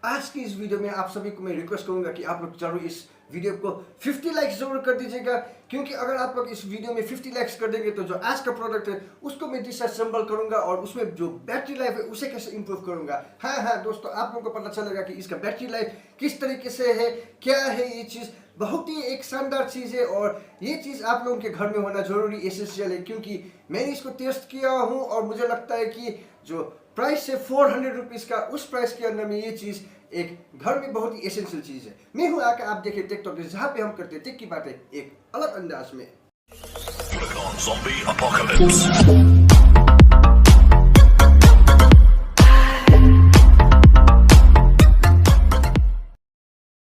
आज की इस वीडियो में आप सभी को मैं रिक्वेस्ट करूंगा कि आप लोग जरूर इस वीडियो को 50 लाइक्स जरूर कर दीजिएगा, क्योंकि अगर आप लोग इस वीडियो में 50 लाइक्स कर देंगे तो जो आज का प्रोडक्ट है उसको मैं डिसअसेंबल करूंगा और उसमें जो बैटरी लाइफ है उसे कैसे इंप्रूव करूंगा। हाँ दोस्तों, आप लोगों को पता चलेगा कि इसका बैटरी लाइफ किस तरीके से है, क्या है ये चीज़। बहुत ही एक शानदार चीज़ है और ये चीज़ आप लोगों के घर में होना जरूरी एसेंशियल है, क्योंकि मैंने इसको टेस्ट किया हूँ और मुझे लगता है कि जो प्राइस है 400 रुपीज़ का, उस प्राइस के अंदर में ये चीज़ एक घर में बहुत ही एसेंशियल चीज़ है। मैं हूँ आकर आप देखें टेक टॉक, जहाँ पे हम करते हैं टेक की बातें एक अलग अंदाज में।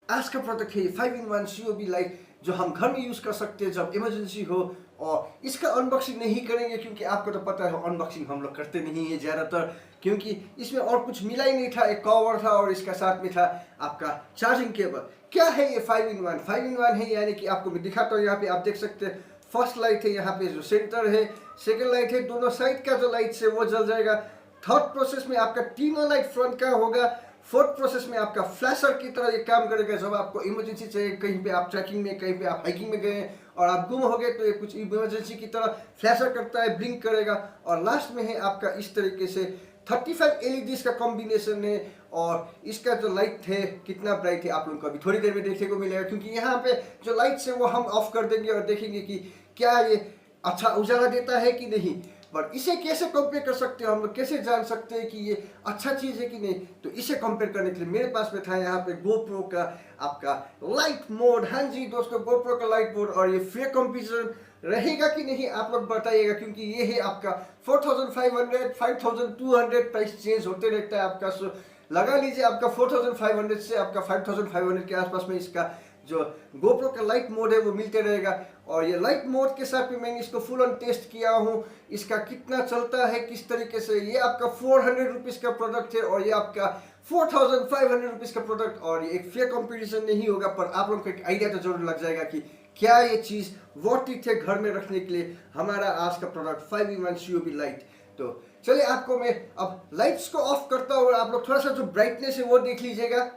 आज का प्रोडक्ट है 5-in-1 COB लाइट, जो हम घर में यूज़ कर सकते हैं जब इमरजेंसी हो। और इसका अनबॉक्सिंग नहीं करेंगे क्योंकि आपको तो पता है अनबॉक्सिंग हम लोग करते नहीं है ज़्यादातर, क्योंकि इसमें और कुछ मिला ही नहीं था। एक कवर था और इसका साथ में था आपका चार्जिंग केबल। क्या है ये 5-in-1? 5-in-1 है, यानी कि आपको मैं दिखाता हूँ। यहाँ पे आप देख सकते हैं फर्स्ट लाइट है, यहाँ पे जो सेंटर है, सेकेंड लाइट है, दोनों साइड का जो लाइट है वो जल जाएगा। थर्ड प्रोसेस में आपका तीनों लाइट फ्रंट का होगा। फोर्थ प्रोसेस में आपका फ्लैशर की तरह ये काम करेगा। जब आपको इमरजेंसी चाहिए, कहीं पे आप ट्रैकिंग में, कहीं पे आप हाइकिंग में गए और आप गुम हो गए, तो ये कुछ इमरजेंसी की तरह फ्लैशर करता है, ब्लिंक करेगा। और लास्ट में है आपका इस तरीके से 35 LEDs का कॉम्बिनेशन है। और इसका जो लाइट है कितना ब्राइट है आप लोगों को अभी थोड़ी देर में देखने को मिलेगा, क्योंकि यहाँ पे जो लाइट्स है वो हम ऑफ कर देंगे और देखेंगे कि क्या ये अच्छा उजाला देता है कि नहीं। पर इसे कैसे कंपेयर कर सकते हो हम लोग, कैसे जान सकते हैं कि ये अच्छा चीज़ है कि नहीं? तो इसे कंपेयर करने के लिए मेरे पास में था यहाँ पे GoPro का आपका लाइट मोड। हाँ जी दोस्तों, GoPro का लाइट मोड। और ये फेयर कंपैरिजन रहेगा कि नहीं आप लोग बताइएगा, क्योंकि ये है आपका 4500, 5200 प्राइस चेंज होते रहता है आपका। सो लगा लीजिए आपका 4500 से आपका 5500 के आसपास में इसका जो GoPro का लाइट मोड है वो मिलते रहेगा। और ये लाइट मोड के साथ भी मैंने इसको फुल ऑन टेस्ट किया हूँ, इसका कितना चलता है किस तरीके से। ये आपका 400 रुपीज़ का प्रोडक्ट है और ये आपका 4500 रुपीज़ का प्रोडक्ट। और ये एक फेयर कंपटीशन नहीं होगा, पर आप लोगों को एक आइडिया तो जरूर लग जाएगा कि क्या ये चीज़ वर्थ इट है घर में रखने के लिए। हमारा आज का प्रोडक्ट 5-in-1 COB लाइट। तो चलिए आपको मैं अब लाइट्स को ऑफ करता हूँ और आप लोग थोड़ा सा जो ब्राइटनेस है वो देख लीजिएगा।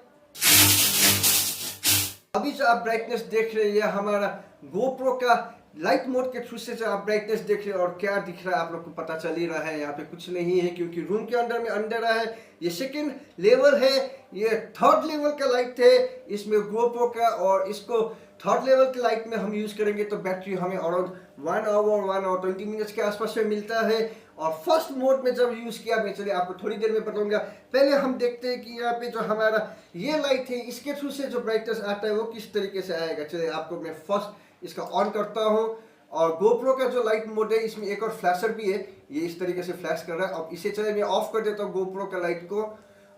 अभी जो आप ब्राइटनेस देख रहे हैं ये हमारा GoPro का लाइट मोड के थ्रू से जो आप ब्राइटनेस देख रहे हैं, और क्या दिख रहा है आप लोग को पता चल ही रहा है। यहाँ पे कुछ नहीं है क्योंकि रूम के अंदर में अंधेरा है। ये सेकंड लेवल है, ये थर्ड लेवल का लाइट है इसमें GoPro का। और इसको थर्ड लेवल के लाइट में हम यूज़ करेंगे तो बैटरी हमें अराउंड 1 आवर 20 मिनट्स के आसपास में मिलता है। और फर्स्ट मोड में जब यूज़ किया, मैं चलिए आपको थोड़ी देर में बताऊंगा। पहले हम देखते हैं कि यहाँ पे जो हमारा ये लाइट है इसके थ्रू से जो ब्राइटनेस आता है वो किस तरीके से आएगा। चलिए आपको मैं फर्स्ट इसका ऑन करता हूँ। और GoPro का जो लाइट मोड है इसमें एक और फ्लैशर भी है, ये इस तरीके से फ्लैश कर रहा है। अब इसे चलिए मैं ऑफ कर देता हूँ GoPro का लाइट को।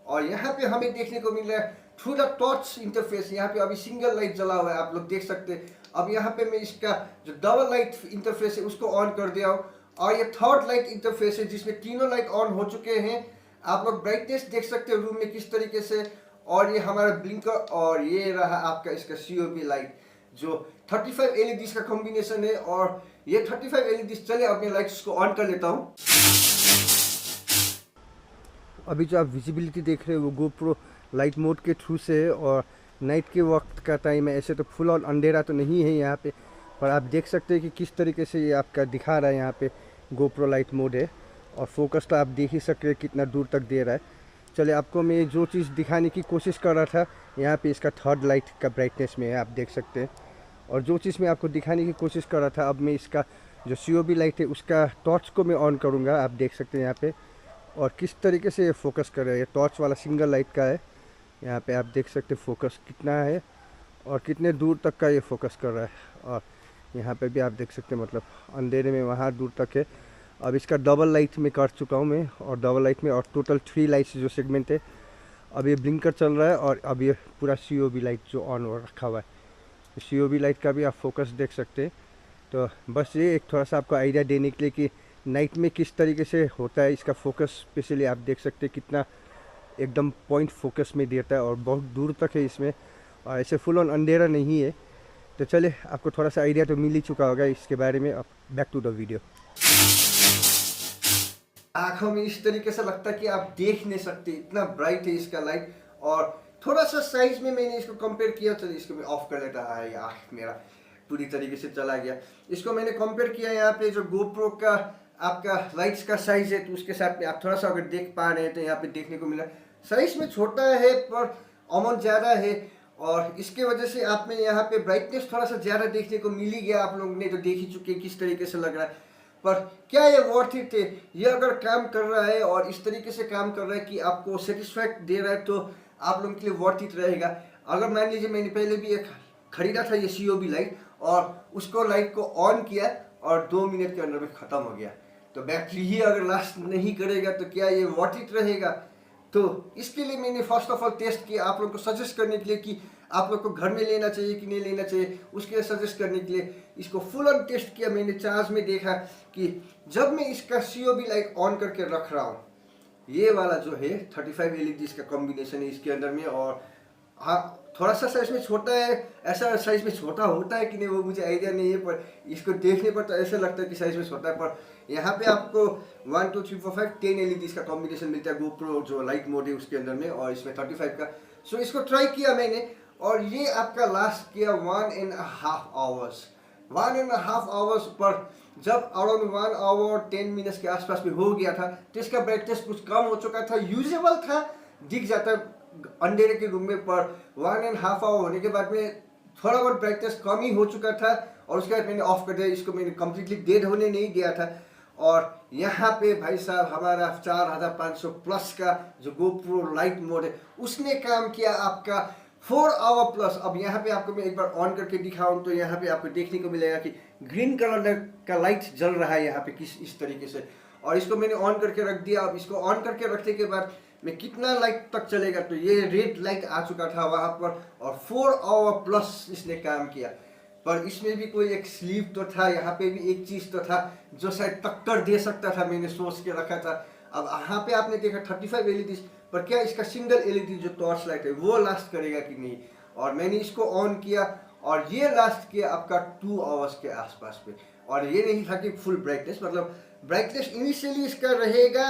और यहाँ पे हमें देखने को मिल रहा है थ्रू द टॉर्च इंटरफेस, यहाँ पे अभी सिंगल लाइट जला हुआ है, आप लोग देख सकते हैं। अब यहाँ पे मैं इसका जो डबल लाइट इंटरफेस है उसको ऑन कर दिया हूँ। और ये थर्ड लाइट इंटरफेस है जिसमें तीनों लाइट ऑन हो चुके हैं। आप लोग ब्राइटनेस देख सकते हो रूम में किस तरीके से। और ये हमारा ब्लिंकर, और ये रहा आपका इसका COB लाइट जो 35 LEDs का कॉम्बिनेशन है। और ये 35 LEDs, चले अब मैं लाइट्स को ऑन कर लेता हूँ। अभी जो आप विजिबिलिटी देख रहे हो वो GoPro लाइट मोड के थ्रू से है। और नाइट के वक्त का टाइम है, ऐसे तो फुल ऑन अंधेरा तो नहीं है यहाँ पे, पर आप देख सकते हैं कि किस तरीके से ये आपका दिखा रहा है। यहाँ पे GoPro लाइट मोड है और फोकस तो आप देख ही सकते हैं कितना दूर तक दे रहा है। चलिए आपको मैं जो चीज़ दिखाने की कोशिश कर रहा था यहाँ पे इसका थर्ड लाइट का ब्राइटनेस में है, आप देख सकते हैं। और जो चीज़ मैं आपको दिखाने की कोशिश कर रहा था, अब मैं इसका जो COB लाइट है उसका टॉर्च को मैं ऑन करूँगा। आप देख सकते हैं यहाँ पे, और किस तरीके से ये फोकस कर रहा है। ये टॉर्च वाला सिंगल लाइट का है, यहाँ पे आप देख सकते हैं फोकस कितना है और कितने दूर तक का ये फोकस कर रहा है। और यहाँ पे भी आप देख सकते हैं, मतलब अंधेरे में वहाँ दूर तक है। अब इसका डबल लाइट में कर चुका हूँ मैं, और डबल लाइट में और टोटल 3 लाइट्स जो सेगमेंट है। अब ये ब्लिंकर चल रहा है और अब ये पूरा COB लाइट जो ऑन रखा हुआ है। COB लाइट का भी आप फोकस देख सकते हैं। तो बस ये एक थोड़ा सा आपको आइडिया देने के लिए कि नाइट में किस तरीके से होता है इसका फोकस। स्पेशली आप देख सकते हैं कितना एकदम पॉइंट फोकस में देता है और बहुत दूर तक है इसमें, और ऐसे फुल ऑन अंधेरा नहीं है। तो चले आपको थोड़ा सा आइडिया तो मिल ही चुका होगा इसके बारे में। अब बैक टू द वीडियो। आँखों में इस तरीके से लगता है कि आप देख नहीं सकते, इतना ब्राइट है इसका लाइट। और थोड़ा सा साइज में मैंने इसको कंपेयर किया, तो इसको मैं ऑफ कर लेता है, मेरा पूरी तरीके से चला गया। इसको मैंने कंपेयर किया यहाँ पे जो GoPro का आपका लाइट्स का साइज है, तो उसके साथ में आप थोड़ा सा अगर देख पा रहे हैं तो यहाँ पे देखने को मिला साइज में छोटा है पर अमाउंट ज़्यादा है, और इसके वजह से आप में यहाँ पे ब्राइटनेस थोड़ा सा ज़्यादा देखने को मिल ही गया। आप लोगों ने तो देख ही चुके किस तरीके से लग रहा है, पर क्या ये वर्थ इट है? ये अगर काम कर रहा है और इस तरीके से काम कर रहा है कि आपको सेटिस्फैक्ट दे रहा है, तो आप लोगों के लिए वर्थ इट रहेगा। अगर मान लीजिए मैंने पहले भी एक खरीदा था ये COB लाइट, और उसको लाइट को ऑन किया और 2 मिनट के अंदर में ख़त्म हो गया, तो बैटरी ही अगर लास्ट नहीं करेगा तो क्या ये वर्थ इट रहेगा? तो इसके लिए मैंने फर्स्ट ऑफ ऑल टेस्ट किया, आप लोग को सजेस्ट करने के लिए कि आप लोग को घर में लेना चाहिए कि नहीं लेना चाहिए, उसके लिए सजेस्ट करने के लिए इसको फुल ऑन टेस्ट किया। मैंने चार्ज में देखा कि जब मैं इसका COB लाइट ऑन करके रख रहा हूँ, ये वाला जो है 35 LEDs का कॉम्बिनेशन है इसके अंदर में, और हाँ थोड़ा सा साइज में छोटा है, ऐसा साइज में छोटा होता है कि नहीं वो मुझे आइडिया नहीं है, पर इसको देखने पर तो ऐसा लगता है कि साइज में छोटा है। पर यहाँ पे आपको 1 2 3 4 5 10 LEDs का कॉम्बिनेशन मिलता है GoPro जो लाइट मोड है उसके अंदर में, और इसमें 35 का। सो इसको ट्राई किया मैंने, और ये आपका लास्ट किया 1.5 आवर्स। 1.5 आवर्स पर जब अराउंड 1 आवर 10 मिनट्स के आसपास में हो गया था, तो इसका ब्राइटनेस कुछ कम हो चुका था, यूजेबल था, दिख जाता अंधेरे के रूम में। पर 1.5 आवर होने के बाद में थोड़ा बहुत ब्राइटनेस कम ही हो चुका था, और उसके बाद मैंने ऑफ कर दिया। इसको मैंने कम्प्लीटली डेड होने नहीं दिया था। और यहाँ पे भाई साहब हमारा 4500 प्लस का जो GoPro लाइट मोड है उसने काम किया आपका 4 आवर प्लस। अब यहाँ पे आपको मैं एक बार ऑन करके दिखाऊं तो यहाँ पे आपको देखने को मिलेगा कि ग्रीन कलर का लाइट जल रहा है यहाँ पे इस तरीके से, और इसको मैंने ऑन करके रख दिया। अब इसको ऑन करके रखने के बाद में कितना लाइट तक चलेगा, तो ये रेड लाइट आ चुका था वहाँ पर, और 4 आवर प्लस इसने काम किया। पर इसमें भी कोई एक स्लीव तो था, यहाँ पे भी एक चीज़ तो था जो शायद टक्कर दे सकता था, मैंने सोच के रखा था। अब यहाँ पे आपने देखा 35 LEDs, पर क्या इसका सिंगल LED जो टॉर्च लाइट है वो लास्ट करेगा कि नहीं? और मैंने इसको ऑन किया और ये लास्ट किया आपका 2 आवर्स के आसपास पे। और ये नहीं था कि फुल ब्राइटनेस, मतलब ब्राइटनेस इनिशियली इसका रहेगा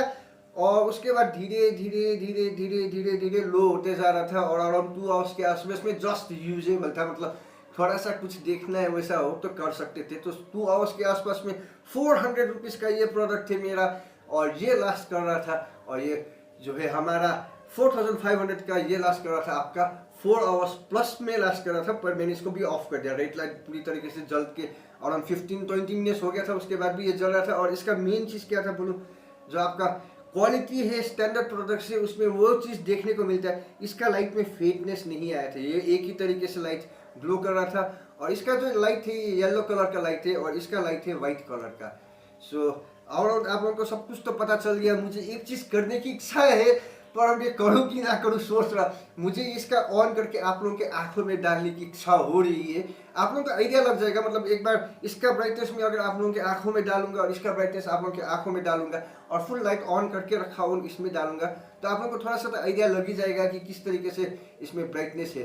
और उसके बाद धीरे धीरे धीरे धीरे धीरे धीरे लो होते जा रहा था, और अराउंड 2 आवर्स के आसपास में जस्ट यूजेबल था। मतलब थोड़ा सा कुछ देखना है वैसा हो तो कर सकते थे। तो 2 आवर्स के आसपास में 400 रुपीज़ का ये प्रोडक्ट है मेरा, और ये लास्ट कर रहा था। और ये जो है हमारा 4500 का ये लास्ट कर रहा था आपका 4 आवर्स प्लस में लास्ट कर रहा था। पर मैंने इसको भी ऑफ कर दिया, रेड लाइट पूरी तरीके से जल के अराउंड 15-20 मिनट्स हो गया था, उसके बाद भी ये जल रहा था। और इसका मेन चीज़ क्या था बोलूँ, जो आपका क्वालिटी है स्टैंडर्ड प्रोडक्ट से उसमें वो चीज़ देखने को मिलता है। इसका लाइट में फेडनेस नहीं आया था, ये एक ही तरीके से लाइट ग्लो कर रहा था। और इसका जो लाइट है ये येलो कलर का लाइट है, और इसका लाइट है वाइट कलर का। सो और आप लोगों को सब कुछ तो पता चल गया। मुझे एक चीज़ करने की इच्छा है, पर अब ये करूँ कि ना करूँ सोच रहा। मुझे इसका ऑन करके आप लोगों के आंखों में डालने की इच्छा हो रही है। आप लोगों को आइडिया लग जाएगा, मतलब एक बार इसका ब्राइटनेस में अगर आप लोगों के आंखों में डालूंगा और इसका ब्राइटनेस आप लोगों के आंखों में डालूंगा और फुल लाइट ऑन करके रखा हूँ इसमें डालूंगा, तो आप लोगों को थोड़ा सा तो आइडिया लग ही जाएगा कि किस तरीके से इसमें ब्राइटनेस है।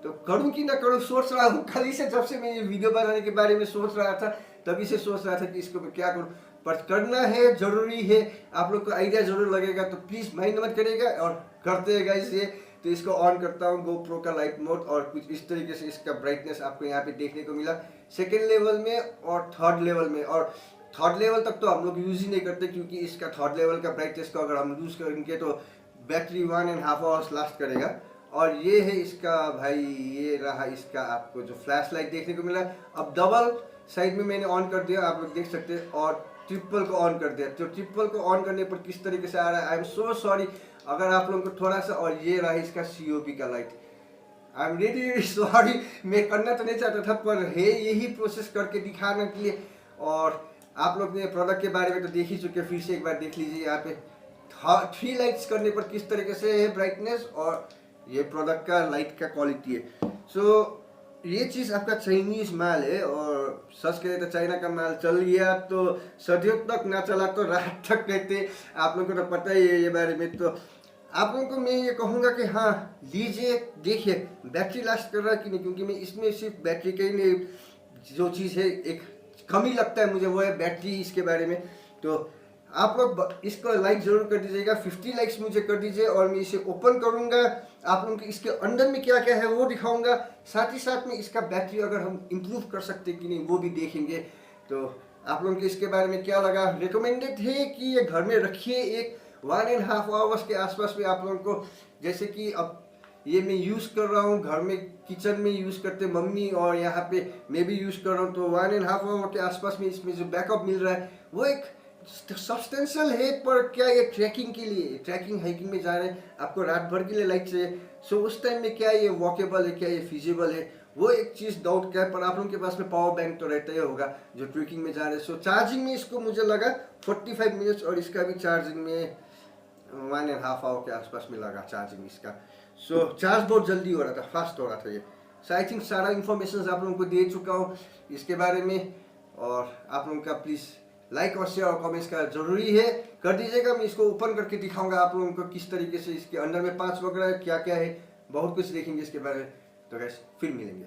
तो करूँ कि ना करूँ सोच रहा हूँ। कल से जब से मैं ये वीडियो बनाने के बारे में सोच रहा था, तभी से सोच रहा था कि इसको मैं क्या करूँ, पर करना है, जरूरी है। आप लोग को आइडिया जरूर लगेगा तो प्लीज़ माइंड मत करिएगा और करते हैं गाइस ये। तो इसको ऑन करता हूँ GoPro का लाइट मोड, और कुछ इस तरीके से इसका ब्राइटनेस आपको यहाँ पे देखने को मिला सेकेंड लेवल में और थर्ड लेवल में। और थर्ड लेवल तक तो हम लोग यूज़ ही नहीं करते, क्योंकि इसका थर्ड लेवल का ब्राइटनेस को अगर हम यूज़ करेंगे तो बैटरी 1.5 आवर्स लास्ट करेगा। और ये है इसका भाई, ये रहा इसका आपको जो फ्लैश लाइट देखने को मिला। अब डबल साइड में मैंने ऑन कर दिया, आप लोग देख सकते हैं, और ट्रिपल को ऑन कर दिया। तो ट्रिपल को ऑन करने पर किस तरीके से आ रहा है, आई एम सो सॉरी अगर आप लोगों को थोड़ा सा। और ये रहा इसका COB का light, I am really sorry, मैं करना तो नहीं चाहता था, पर है यही प्रोसेस करके दिखाने के लिए। और आप लोग ने प्रोडक्ट के बारे में तो देख ही चुके, फिर से एक बार देख लीजिए। यहाँ पे 3 लाइट्स करने पर किस तरीके से है ब्राइटनेस, और ये प्रोडक्ट का लाइट का क्वालिटी है। सो ये चीज़ आपका चाइनीज़ माल है, और सच कहे तो चाइना का माल चल गया तो सदियों तक ना चला तो रात तक कहते, आप लोगों को तो पता ही है ये बारे में। तो आप लोगों को मैं ये कहूँगा कि हाँ लीजिए, देखिए बैटरी लास्ट कर रहा है कि नहीं, क्योंकि मैं इसमें सिर्फ बैटरी का ही नहीं, जो चीज़ है एक कमी लगता है मुझे वो है बैटरी इसके बारे में। तो आप लोग इसको लाइक जरूर कर दीजिएगा, 50 लाइक्स मुझे कर दीजिए और मैं इसे ओपन करूंगा, आप लोगों को इसके अंदर में क्या क्या है वो दिखाऊंगा, साथ ही साथ में इसका बैटरी अगर हम इम्प्रूव कर सकते कि नहीं वो भी देखेंगे। तो आप लोगों को इसके बारे में क्या लगा, रिकमेंडेड है कि ये घर में रखिए, एक 1.5 आवर्स के आसपास में आप लोगों को, जैसे कि अब ये मैं यूज़ कर रहा हूँ घर में, किचन में यूज़ करते मम्मी और यहाँ पे मैं भी यूज़ कर रहा हूँ, तो 1.5 आवर के आसपास में इसमें जो बैकअप मिल रहा है वो एक सब्सटेंशियल है। पर क्या ये ट्रैकिंग के लिए, ट्रैकिंग हाइकिंग में जा रहे हैं, आपको रात भर के लिए लाइट चाहिए, सो उस टाइम में क्या ये वॉकेबल है, क्या ये फिजिबल है, वो एक चीज़ डाउट क्या है। पर आप लोगों के पास में पावर बैंक तो रहता ही होगा जो ट्रैकिंग में जा रहे हैं। सो चार्जिंग में इसको मुझे लगा 45 मिनट्स और इसका भी चार्जिंग में 1.5 आवर के आसपास में लगा चार्जिंग इसका। सो चार्ज बहुत जल्दी हो रहा था, फास्ट हो रहा था ये। सो आई थिंक सारा इन्फॉर्मेशन आप लोगों को दे चुका हूँ इसके बारे में, और आप लोगों का प्लीज़ लाइक और शेयर और कमेंट्स का जरूरी है, कर दीजिएगा। मैं इसको ओपन करके दिखाऊंगा आप लोगों को किस तरीके से, इसके अंदर में 5 वगैरह क्या क्या है, बहुत कुछ देखेंगे इसके बारे में। तो गैस फिर मिलेंगे।